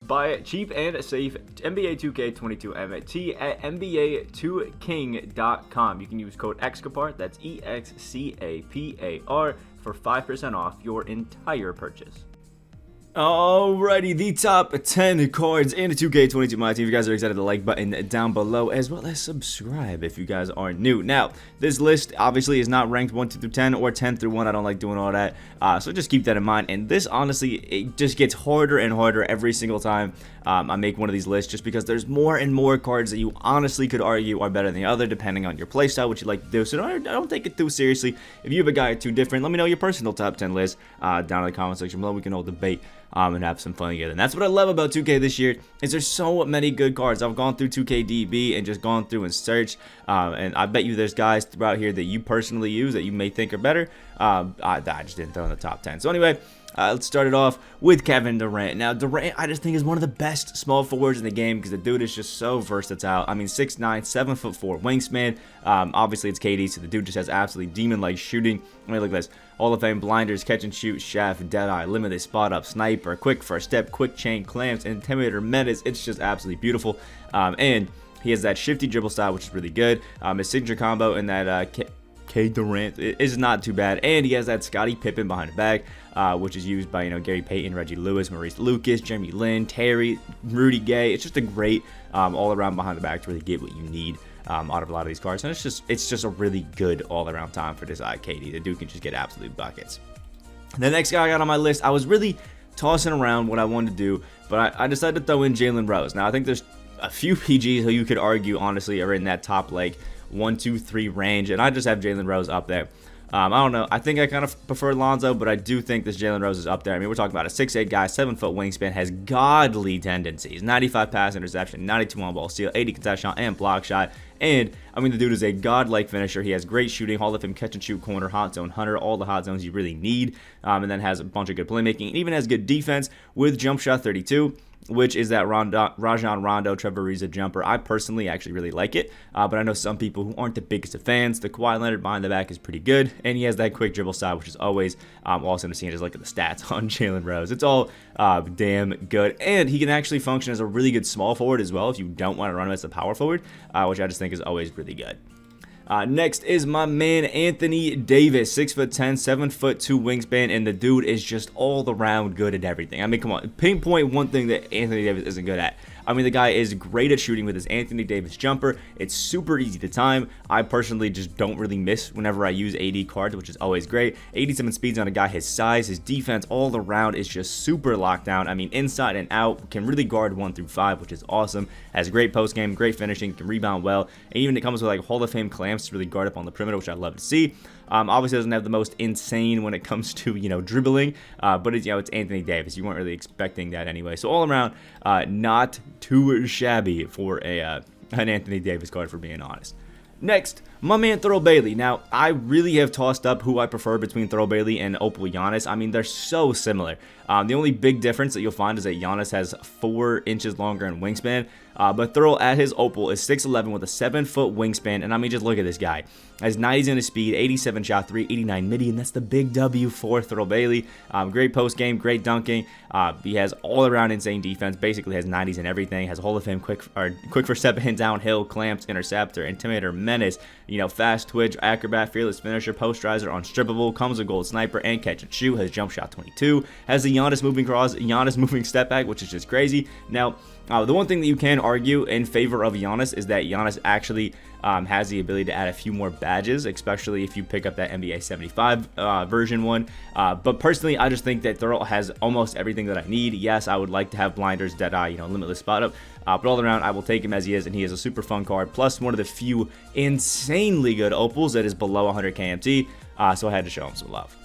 Buy cheap and safe NBA 2K22 MT at NBA2King.com. You can use code Excapar, that's EXCAPAR, for 5% off your entire purchase. Alrighty, the top 10 cards in the 2K22 MyTeam. If you guys are excited, the like button down below, as well as subscribe if you guys are new. Now, this list obviously is not ranked 1, 2 through 10 or 10 through 1. I don't like doing all that, so just keep that in mind. And this, honestly, it just gets harder and harder every single time I make one of these lists, just because there's more and more cards that you honestly could argue are better than the other, depending on your playstyle, what you like to do. So don't take it too seriously. If you have a guy or two different, let me know your personal top 10 list down in the comment section below. We can all debate and have some fun together. And that's what I love about 2K this year, is there's so many good cards. I've gone through 2KDB and just gone through and searched, and I bet you there's guys throughout here that you personally use that you may think are better. I just didn't throw in the top 10. So anyway, let's start it off with Kevin Durant. Now, Durant, I just think, is one of the best small forwards in the game, because the dude is just so versatile. I mean, 6'9", 7'4" wingspan. Obviously, it's KD, so the dude just has absolutely demon-like shooting. I mean, look at this. Hall of Fame blinders, catch and shoot, shaft, deadeye, limited spot up, sniper, quick first step, quick chain, clamps, intimidator, menace. It's just absolutely beautiful. And he has that shifty dribble style, which is really good. His signature combo in that K Durant is not too bad, and he has that Scottie Pippen behind the back, which is used by Gary Payton, Reggie Lewis, Maurice Lucas, Jeremy Lin, Terry, Rudy Gay. It's just a great all around behind the back to really get what you need out of a lot of these cards, and it's just a really good all around time for this KD. The dude can just get absolute buckets. The next guy I got on my list, I was really tossing around what I wanted to do, but I decided to throw in Jalen Rose. Now, I think there's a few PGs who you could argue honestly are in that top like 1, 2, 3 range, and I just have Jalen Rose up there. I don't know. I think I kind of prefer Lonzo, but I do think this Jalen Rose is up there. I mean, we're talking about a 6'8" guy, 7-foot wingspan, has godly tendencies, 95 pass interception, 92 on-ball steal, 80 contest shot, and block shot. And, I mean, the dude is a godlike finisher. He has great shooting, Hall of Fame catch and shoot, corner, hot zone, hunter, all the hot zones you really need, and then has a bunch of good playmaking, and even has good defense with jump shot 32. Which is that Rajon Rondo, Trevor Ariza jumper. I personally actually really like it, but I know some people who aren't the biggest of fans. The Kawhi Leonard behind the back is pretty good, and he has that quick dribble style, which is always awesome to see. And just look at the stats on Jalen Rose. It's all damn good, and he can actually function as a really good small forward as well if you don't want to run him as a power forward, which I just think is always really good. Next is my man Anthony Davis, 6'10", 7'2" wingspan, and the dude is just all around good at everything. I mean, come on, pinpoint one thing that Anthony Davis isn't good at. I mean, the guy is great at shooting with his Anthony Davis jumper. It's super easy to time. I personally just don't really miss whenever I use AD cards, which is always great. 87 speeds on a guy his size. His defense all around is just super locked down. I mean, inside and out, can really guard 1 through 5, which is awesome. Has great post game, great finishing, can rebound well. And even it comes with like Hall of Fame clamps to really guard up on the perimeter, which I love to see. Obviously doesn't have the most insane when it comes to dribbling, but it's it's Anthony Davis. You weren't really expecting that anyway. So all around, not too shabby for an Anthony Davis card, for being honest. Next, my man Thurl Bailey. Now, I really have tossed up who I prefer between Thurl Bailey and Opal Giannis. I mean, they're so similar. The only big difference that you'll find is that Giannis has 4 inches longer in wingspan, but Thurl at his Opal is 6'11" with a 7-foot wingspan, and I mean, just look at this guy. Has 90s in his speed, 87 shot 3, 89 midi, and that's the big W for Thurl Bailey. Great post game, great dunking. He has all around insane defense. Basically has 90s in everything. Has Hall of Fame quick first step in, downhill, clamps, interceptor, intimidator, menace. Fast twitch, acrobat, fearless finisher, posterizer, unstrippable. Comes with gold sniper and catch and shoot. Has jump shot 22. Has the Giannis moving cross, Giannis moving step back, which is just crazy. Now, the one thing that you can argue in favor of Giannis is that Giannis actually has the ability to add a few more badges, especially if you pick up that NBA 75 version one. But personally, I just think that Thurl has almost everything that I need. Yes, I would like to have blinders, deadeye, limitless spot up. But all around, I will take him as he is, and he is a super fun card. Plus, one of the few insanely good opals that is below 100 KMT. So I had to show him some love.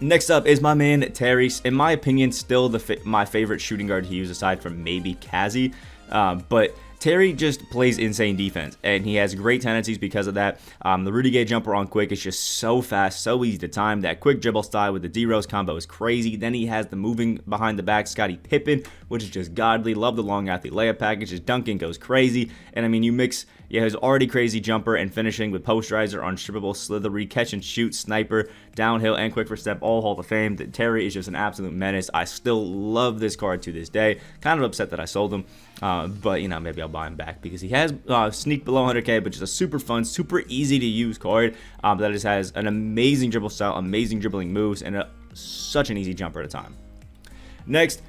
Next up is my man Teir. In my opinion, still my favorite shooting guard to use, aside from maybe Kazi. But Terry just plays insane defense, and he has great tendencies because of that. The Rudy Gay jumper on quick is just so fast, so easy to time. That quick dribble style with the D-Rose combo is crazy. Then he has the moving behind the back Scottie Pippen, which is just godly. Love the long athlete layup package. His dunking goes crazy. And I mean, you mix his already crazy jumper and finishing with posterizer, unstrippable, slithery, catch and shoot, sniper, downhill, and quick for step, all Hall of Fame. Terry is just an absolute menace. I still love this card to this day. Kind of upset that I sold him, but maybe I'll buy him back because he has sneaked below 100k, but just a super fun, super easy to use card that just has an amazing dribble style, amazing dribbling moves, and such an easy jumper at a time. Next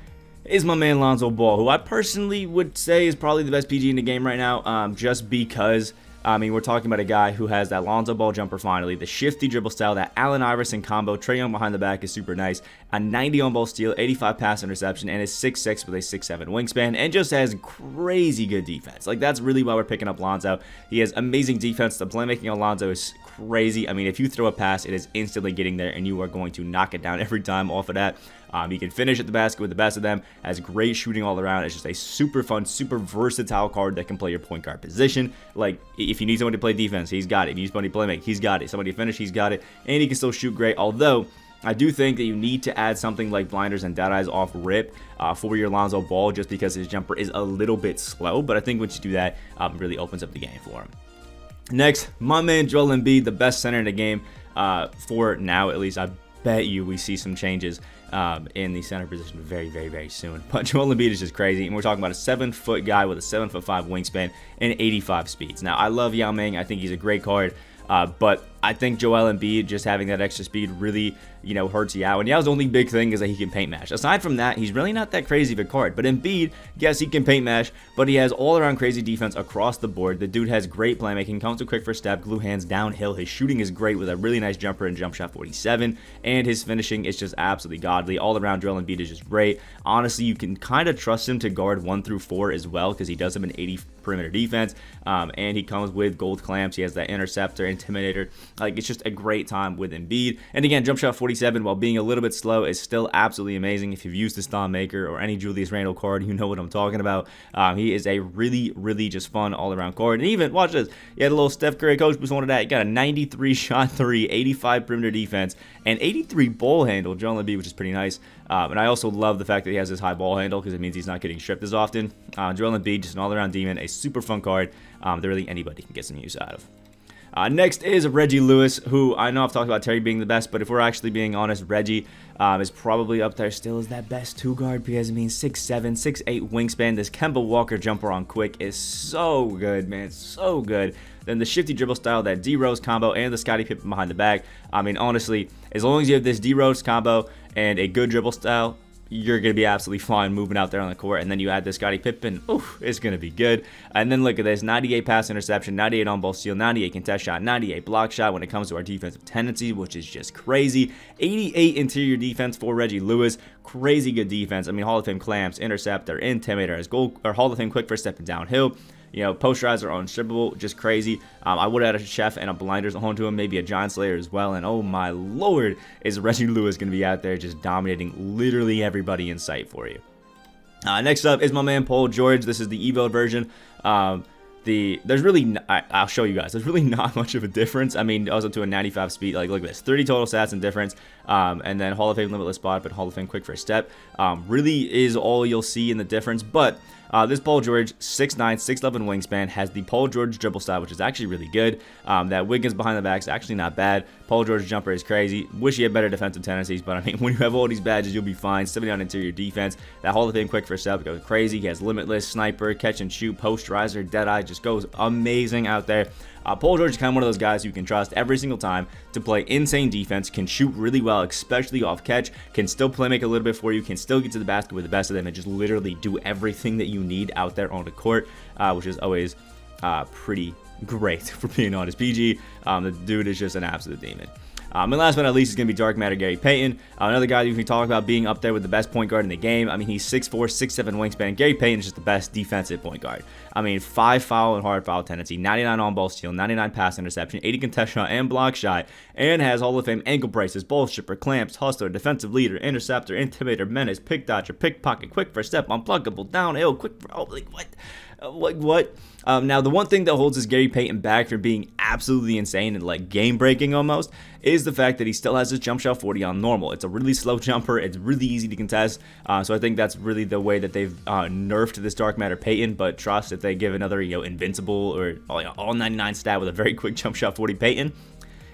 is my man Lonzo Ball, who I personally would say is probably the best PG in the game right now, just because, I mean, we're talking about a guy who has that Lonzo Ball jumper finally, the shifty dribble style, that Allen Iverson combo, Trae Young behind the back is super nice, a 90 on ball steal, 85 pass interception, and is 6'6" with a 6'7" wingspan, and just has crazy good defense. Like, that's really why we're picking up Lonzo. He has amazing defense. The playmaking on Lonzo is crazy. I mean, if you throw a pass, it is instantly getting there, and you are going to knock it down every time off of that. He can finish at the basket with the best of them, has great shooting all around. It's just a super fun, super versatile card that can play your point guard position. Like, if you need somebody to play defense, he's got it. If you need somebody to play make, he's got it. Somebody to finish, he's got it. And he can still shoot great, although I do think that you need to add something like blinders and dead eyes off rip for your Lonzo Ball, just because his jumper is a little bit slow. But I think once you do that, it really opens up the game for him. Next, my man Joel Embiid, the best center in the game for now, at least. I bet you we see some changes in the center position very, very, very soon. But Joel Embiid is just crazy, and we're talking about a 7-foot guy with a 7'5" wingspan and 85 speeds. Now, I love Yao Ming. I think he's a great card, but I think Joel Embiid just having that extra speed really, hurts Yao. And Yao's only big thing is that he can paint mash. Aside from that, he's really not that crazy of a card. But Embiid, yes, he can paint mash, but he has all-around crazy defense across the board. The dude has great playmaking, comes with quick first step, glue hands, downhill. His shooting is great with a really nice jumper and jump shot 47, and his finishing is just absolutely godly. All-around Joel Embiid is just great. Honestly, you can kind of trust him to guard 1 through 4 as well, because he does have an 80 perimeter defense, and he comes with gold clamps. He has that interceptor, intimidator. Like, it's just a great time with Embiid. And again, jump shot 47, while being a little bit slow, is still absolutely amazing. If you've used the Stomp Maker or any Julius Randle card, you know what I'm talking about. He is a really, really just fun all-around card. And even, watch this, you had a little Steph Curry coach boost one of that. You got a 93 shot 3, 85 perimeter defense, and 83 ball handle, Joel Embiid, which is pretty nice. And I also love the fact that he has this high ball handle, because it means he's not getting stripped as often. Joel Embiid, just an all-around demon, a super fun card that really anybody can get some use out of. Next is Reggie Lewis, who I know I've talked about Terry being the best, but if we're actually being honest, Reggie is probably up there still as that best 2-guard, because it means 6'7", 6'8" wingspan. This Kemba Walker jumper on quick is so good, man, so good. Then the shifty dribble style, that D-Rose combo, and the Scottie Pippen behind the back. I mean, honestly, as long as you have this D-Rose combo and a good dribble style, you're going to be absolutely fine moving out there on the court. And then you add the Scottie Pippen, it's going to be good. And then look at this, 98 pass interception, 98 on-ball steal, 98 contest shot, 98 block shot when it comes to our defensive tendencies, which is just crazy. 88 interior defense for Reggie Lewis, crazy good defense. I mean, Hall of Fame clamps, interceptor, intimidator, as goal, or Hall of Fame quick first step and downhill. Posterizer are unstrippable, just crazy. I would have had a chef and a blinders onto him, maybe a Giant Slayer as well. And oh my lord, is Reggie Lewis going to be out there just dominating literally everybody in sight for you. Next up is my man Paul George. This is the Evo version. There's really, I'll show you guys, there's really not much of a difference. I mean, I was up to a 95 speed, like look at this, 30 total stats and difference, and then Hall of Fame limitless spot, but Hall of Fame quick first step, really is all you'll see in the difference. But this Paul George, 6'9", 6'11" wingspan, has the Paul George dribble style, which is actually really good. That Wiggins behind the back is actually not bad. Paul George jumper is crazy. Wish he had better defensive tendencies, but I mean, when you have all these badges, you'll be fine. 70 on interior defense. That Hall of Fame quick first step goes crazy. He has limitless, sniper, catch and shoot, posterizer, deadeye, just goes amazing out there. Paul George is kind of one of those guys you can trust every single time to play insane defense, can shoot really well, especially off catch, can still play make a little bit for you, can still get to the basket with the best of them, and just literally do everything that you need out there on the court, which is always pretty great, for being honest. PG, the dude is just an absolute demon. And last but not least is going to be dark matter Gary Payton, another guy you can talk about being up there with the best point guard in the game. I mean, he's 6'4", 6'7" wingspan. Gary Payton is just the best defensive point guard. I mean, 5 foul and hard foul tendency, 99 on-ball steal, 99 pass interception, 80 contest shot and block shot, and has Hall of Fame ankle braces, ball stripper, clamps, hustler, defensive leader, interceptor, intimidator, menace, pick dodger, pickpocket, quick first step, unpluggable, downhill, quick, like what? What? Now, the one thing that holds this Gary Payton back from being absolutely insane and like game-breaking almost is the fact that he still has his jump shot 40 on normal. It's a really slow jumper. It's really easy to contest. So I think that's really the way that they've nerfed this dark matter Payton. But trust, if they give another invincible or all 99 stat with a very quick jump shot 40 Payton,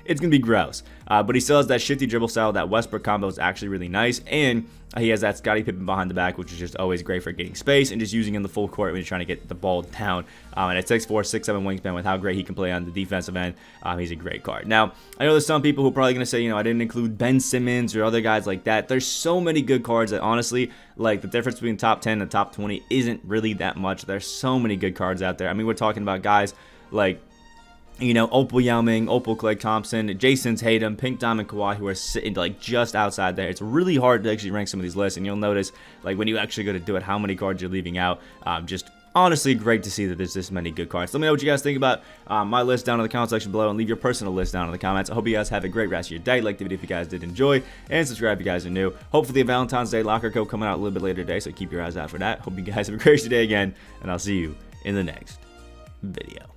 it's going to be gross. But he still has that shifty dribble style. That Westbrook combo is actually really nice. And he has that Scottie Pippen behind the back, which is just always great for getting space and just using in the full court when you're trying to get the ball down. And at 6'4", 6'7" wingspan, with how great he can play on the defensive end, he's a great card. Now, I know there's some people who are probably going to say, I didn't include Ben Simmons or other guys like that. There's so many good cards that honestly, like the difference between top 10 and top 20 isn't really that much. There's so many good cards out there. I mean, we're talking about guys like Opal Yao Ming, Opal Klay Thompson, Jason Tatum, Pink Diamond Kawhi, who are sitting like just outside there. It's really hard to actually rank some of these lists, and you'll notice like when you actually go to do it, how many cards you're leaving out. Just honestly great to see that there's this many good cards. Let me know what you guys think about my list down in the comment section below, and leave your personal list down in the comments. I hope you guys have a great rest of your day. Like the video if you guys did enjoy, and subscribe if you guys are new. Hopefully a Valentine's Day locker code coming out a little bit later today, so keep your eyes out for that. Hope you guys have a great day again, and I'll see you in the next video.